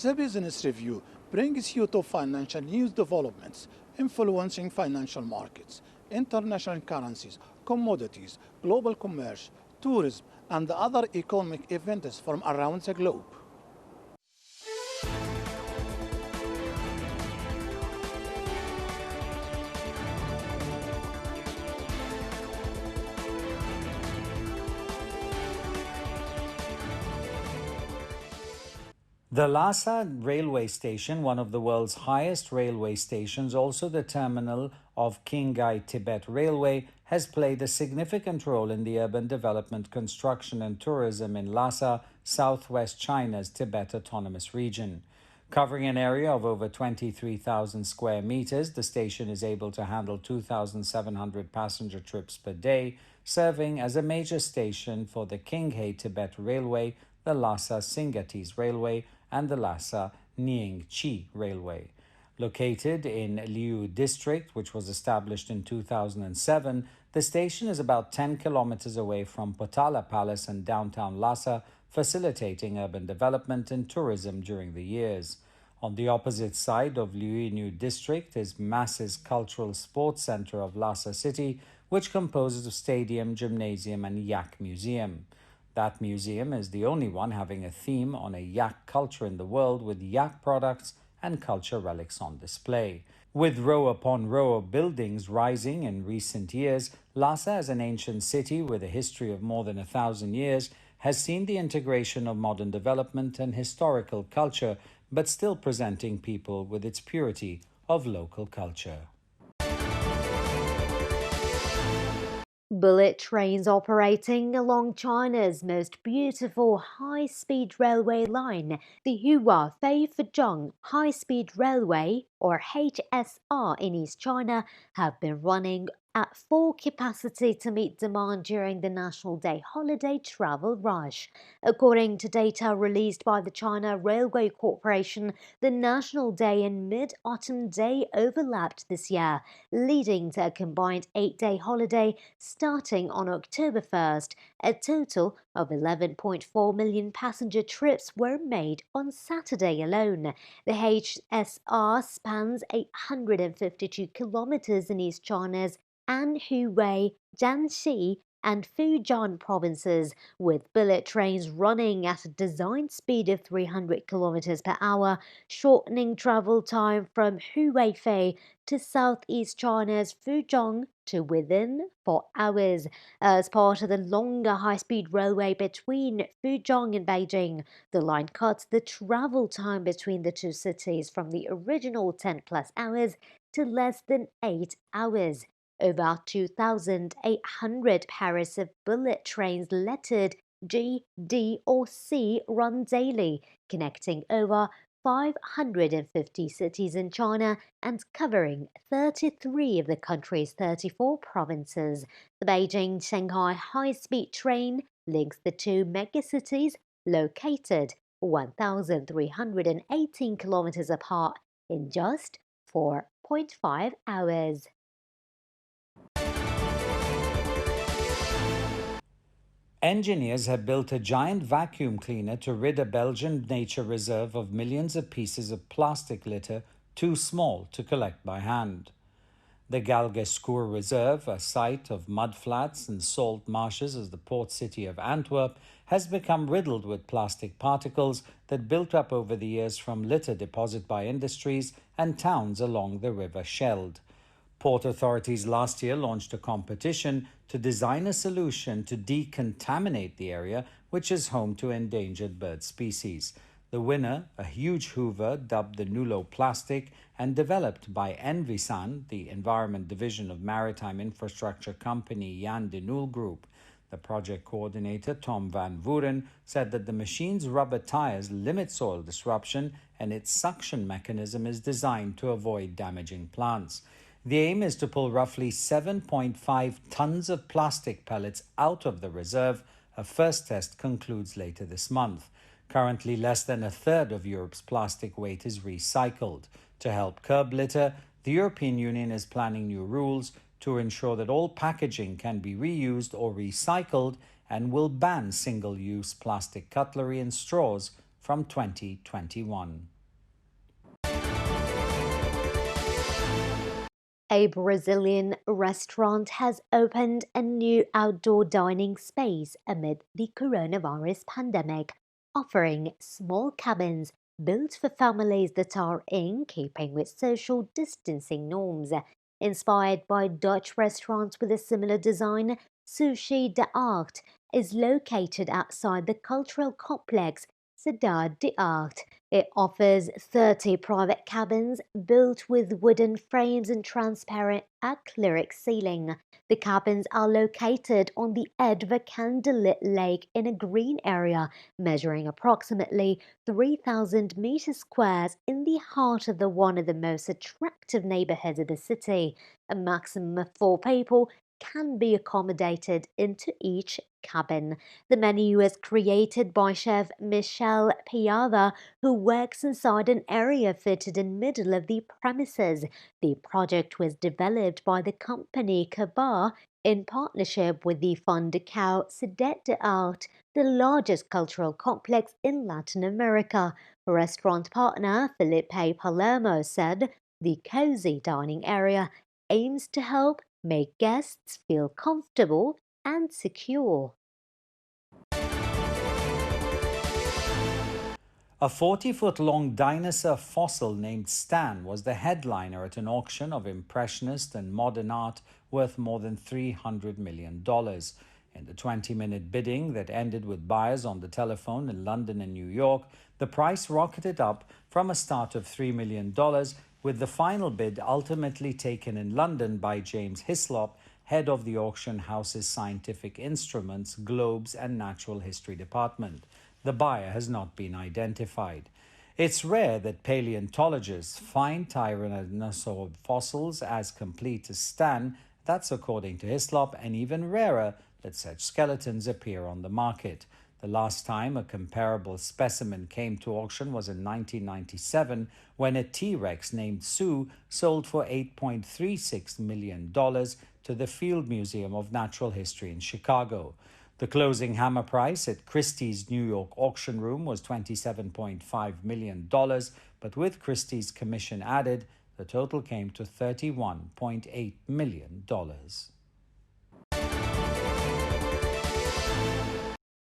The Business Review brings you top financial news developments influencing financial markets, international currencies, commodities, global commerce, tourism, and other economic events from around the globe. The Lhasa railway station, one of the world's highest railway stations, also the terminal of Qinghai Tibet Railway, has played a significant role in the urban development, construction, and tourism in Lhasa, southwest China's Tibet Autonomous Region. Covering an area of over 23,000 square meters, the station is able to handle 2,700 passenger trips per day, serving as a major station for the Qinghai Tibet Railway, the Lhasa Singatis Railway, and the Lhasa Nyingchi Railway. Located in Liu District, which was established in 2007, the station is about 10 kilometers away from Potala Palace and downtown Lhasa, facilitating urban development and tourism during the years. On the opposite side of Liu District is Masses Cultural Sports Center of Lhasa City, which composes of stadium, gymnasium, and yak museum. That museum is the only one having a theme on a yak culture in the world, with yak products and culture relics on display. With row upon row of buildings rising in recent years, Lhasa, as an ancient city with a history of more than 1,000 years, has seen the integration of modern development and historical culture, but still presenting people with its purity of local culture. Bullet trains operating along China's most beautiful high-speed railway line, the Hua-Fei-Fuzhong High-Speed Railway, or HSR in East China, have been running at full capacity to meet demand during the National Day holiday travel rush. According to data released by the China Railway Corporation, the National Day and Mid-Autumn Day overlapped this year, leading to a combined 8-day holiday starting on October 1st. A total of 11.4 million passenger trips were made on Saturday alone. The HSR spans 852 kilometers in East China's Anhui, Jiangxi, and Fujian provinces, with bullet trains running at a design speed of 300 kilometers per hour, shortening travel time from Huaifei to southeast China's Fuzhong to within 4 hours. As part of the longer high-speed railway between Fuzhong and Beijing, the line cuts the travel time between the two cities from the original 10+ hours to less than 8 hours. Over 2,800 pairs of bullet trains lettered G, D, or C run daily, connecting over 550 cities in China and covering 33 of the country's 34 provinces. The Beijing-Shanghai high-speed train links the two megacities, located 1,318 kilometers apart, in just 4.5 hours. Engineers have built a giant vacuum cleaner to rid a Belgian nature reserve of millions of pieces of plastic litter too small to collect by hand. The Galgescour Reserve, a site of mudflats and salt marshes as the port city of Antwerp, has become riddled with plastic particles that built up over the years from litter deposited by industries and towns along the River Scheldt. Port authorities last year launched a competition to design a solution to decontaminate the area, which is home to endangered bird species. The winner, a huge hoover dubbed the Nulo Plastic and developed by Envisan, the Environment Division of Maritime Infrastructure company Jan de Nul Group. The project coordinator, Tom Van Vuren, said that the machine's rubber tires limit soil disruption and its suction mechanism is designed to avoid damaging plants. The aim is to pull roughly 7.5 tons of plastic pellets out of the reserve. A first test concludes later this month. Currently, less than a third of Europe's plastic weight is recycled. To help curb litter, the European Union is planning new rules to ensure that all packaging can be reused or recycled, and will ban single-use plastic cutlery and straws from 2021. A Brazilian restaurant has opened a new outdoor dining space amid the coronavirus pandemic, offering small cabins built for families that are in keeping with social distancing norms. Inspired by Dutch restaurants with a similar design, Sushi de Art is located outside the cultural complex Cidade de Arte. It offers 30 private cabins built with wooden frames and transparent acrylic ceiling. The cabins are located on the edge of a candlelit lake in a green area measuring approximately 3,000 meters squares in the heart of one of the most attractive neighborhoods of the city. A maximum of 4 people can be accommodated into each cabin. The menu is created by chef Michel Piava, who works inside an area fitted in middle of the premises. The project was developed by the company Kabar in partnership with the Fundação Cidade de Arte, the largest cultural complex in Latin America. Restaurant partner Felipe Palermo said the cozy dining area aims to help make guests feel comfortable and secure. A 40-foot-long dinosaur fossil named Stan was the headliner at an auction of impressionist and modern art worth more than $300 million. In the 20-minute bidding that ended with buyers on the telephone in London and New York, the price rocketed up from a start of $3 million, with the final bid ultimately taken in London by James Hislop, head of the auction house's Scientific Instruments, Globes and Natural History Department. The buyer has not been identified. It's rare that paleontologists find tyrannosaur fossils as complete as Stan. That's according to Hislop, and even rarer that such skeletons appear on the market. The last time a comparable specimen came to auction was in 1997, when a T-Rex named Sue sold for $8.36 million to the Field Museum of Natural History in Chicago. The closing hammer price at Christie's New York auction room was $27.5 million, but with Christie's commission added, the total came to $31.8 million.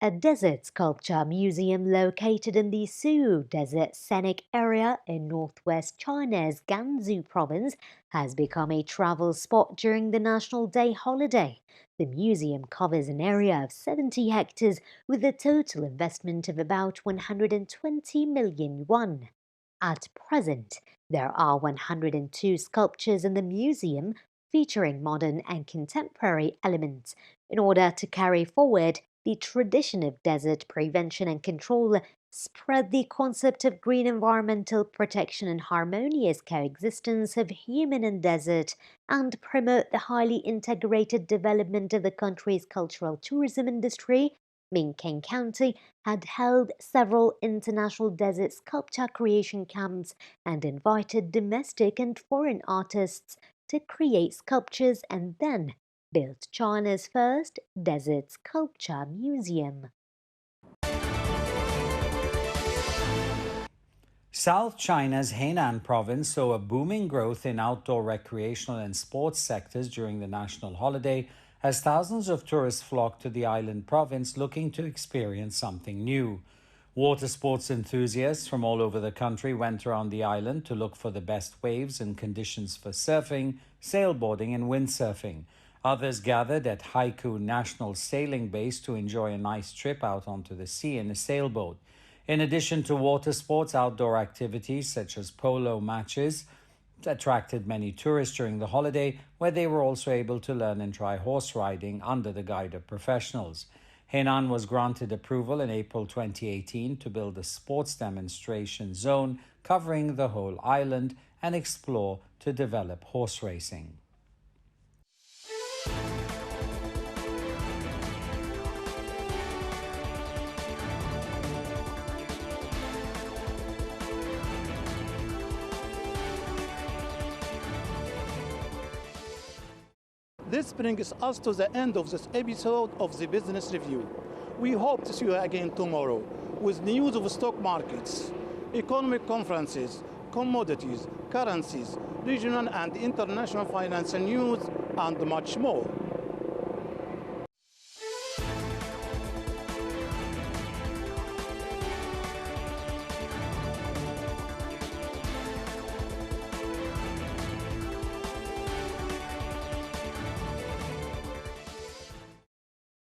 A desert sculpture museum located in the Sioux Desert Scenic Area in northwest China's Gansu province has become a travel spot during the National Day holiday. The museum covers an area of 70 hectares with a total investment of about 120 million yuan. At present, there are 102 sculptures in the museum featuring modern and contemporary elements. In order to carry forward the tradition of desert prevention and control, spread the concept of green environmental protection and harmonious coexistence of human and desert, and promote the highly integrated development of the country's cultural tourism industry, Minking County had held several international desert sculpture creation camps and invited domestic and foreign artists to create sculptures, and then built China's first desert sculpture museum. South China's Henan province saw a booming growth in outdoor recreational and sports sectors during the national holiday as thousands of tourists flocked to the island province looking to experience something new. Water sports enthusiasts from all over the country went around the island to look for the best waves and conditions for surfing, sailboarding, and windsurfing. Others gathered at Haikou National Sailing Base to enjoy a nice trip out onto the sea in a sailboat. In addition to water sports, outdoor activities such as polo matches attracted many tourists during the holiday, where they were also able to learn and try horse riding under the guide of professionals. Henan was granted approval in April 2018 to build a sports demonstration zone covering the whole island and explore to develop horse racing. This brings us to the end of this episode of the Business Review. We hope to see you again tomorrow with news of stock markets, economic conferences, commodities, currencies, regional and international financial news, and much more.